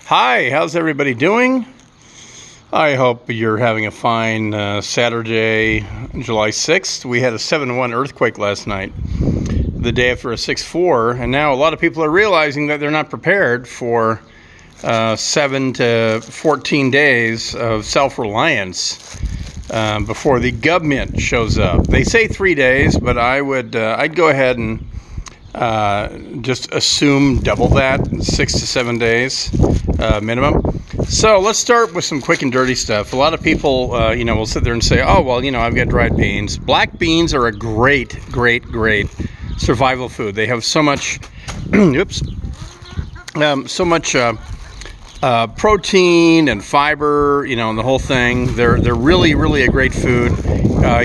Hi, how's everybody doing? I hope you're having a fine Saturday, July 6th. We had a 7.1 earthquake last night, the day after a 6.4, and now a lot of people are realizing that they're not prepared for 7 to 14 days of self-reliance before the government shows up. They say 3 days, but I'd go ahead and just assume double that, 6 to 7 days minimum. So let's start with some quick and dirty stuff. A lot of people, will sit there and say, "Oh, well, I've got dried beans." Black beans are a great survival food. They have so much, so much protein and fiber, and the whole thing. They're really a great food.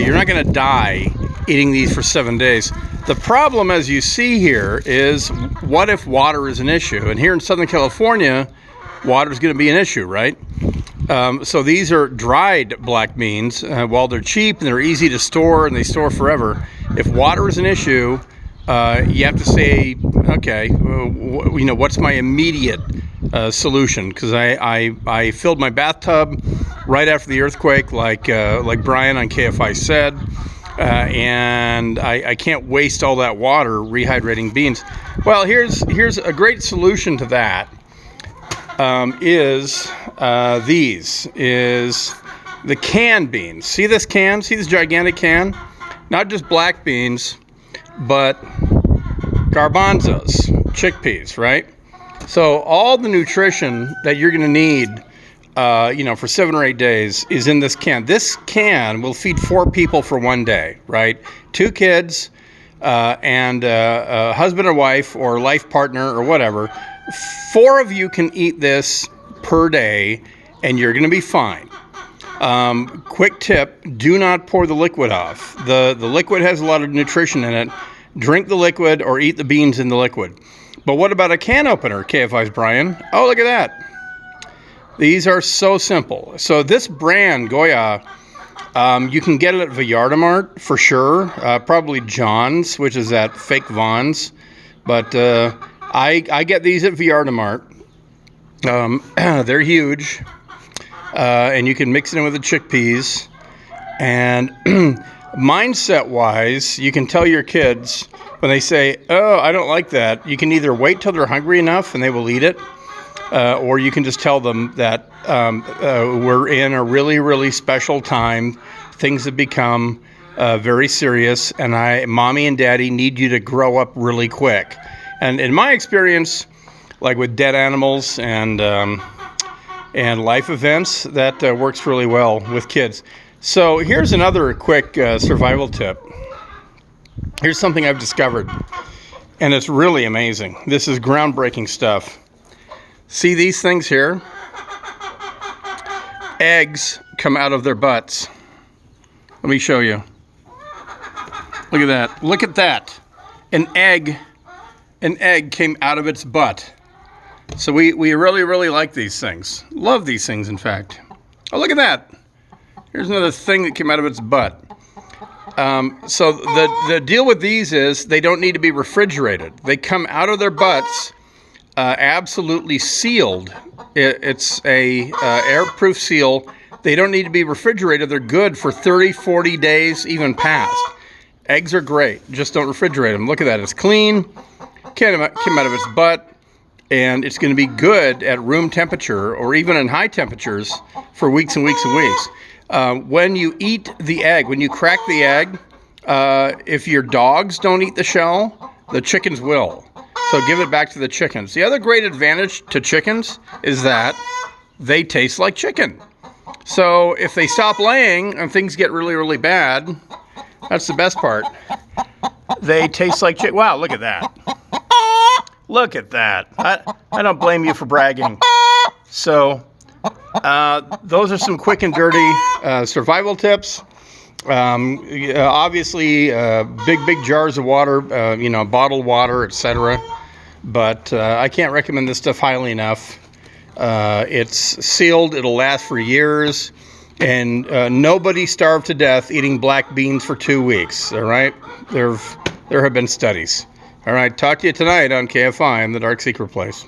You're not going to die eating these for 7 days. The problem, as you see here, is what if water is an issue? And here in Southern California, water is going to be an issue, right? So these are dried black beans. While they're cheap and they're easy to store and they store forever, if water is an issue, you have to say, okay, what's my immediate solution? Because I filled my bathtub right after the earthquake, like Brian on KFI said. And I can't waste all that water rehydrating beans. Well, here's a great solution to that. Is the canned beans. See this can? See this gigantic can? Not just black beans, but garbanzos, chickpeas, right? So all the nutrition that you're going to need for 7 or 8 days is in this can. This can will feed 4 people for 1 day, right? 2 kids and a husband or wife or life partner or whatever. 4 of you can eat this per day and you're going to be fine. Quick tip, do not pour the liquid off. The liquid has a lot of nutrition in it. Drink the liquid or eat the beans in the liquid. But what about a can opener, KFI's Brian? Oh, look at that. These are so simple. So this brand, Goya, you can get it at Vallarta for sure. Probably John's, which is at fake Vons. But I get these at Vallarta. They're huge. And you can mix it in with the chickpeas. And mindset-wise, you can tell your kids when they say, "Oh, I don't like that," you can either wait till they're hungry enough and they will eat it. Or you can just tell them that we're in a really special time. Things have become very serious, and Mommy and Daddy need you to grow up really quick. And in my experience, like with dead animals and life events, that works really well with kids. So here's another quick survival tip. Here's something I've discovered, and it's really amazing. This is groundbreaking stuff. See these things here? Eggs come out of their butts. Let me show you. Look at that. Look at that. An egg came out of its butt. So we really like these things. Love these things, in fact. Oh, look at that. Here's another thing that came out of its butt. So the deal with these is they don't need to be refrigerated. They come out of their butts absolutely sealed. It's a airproof seal. They don't need to be refrigerated. They're good for 30, 40 days, even past. Eggs are great. Just don't refrigerate them. Look at that. It's clean. Came out of its butt. And it's going to be good at room temperature or even in high temperatures for weeks and weeks and weeks. When you eat the egg, when you crack the egg, if your dogs don't eat the shell, the chickens will. So give it back to the chickens. The other great advantage to chickens is that they taste like chicken. So if they stop laying and things get really bad, that's the best part. They taste like chicken. Wow, look at that. Look at that. I don't blame you for bragging. So those are some quick and dirty survival tips. Obviously, big jars of water, bottled water, etc. But I can't recommend this stuff highly enough. It's sealed. It'll last for years. And nobody starved to death eating black beans for 2 weeks. All right? There have been studies. All right. Talk to you tonight on KFI in the Dark Secret Place.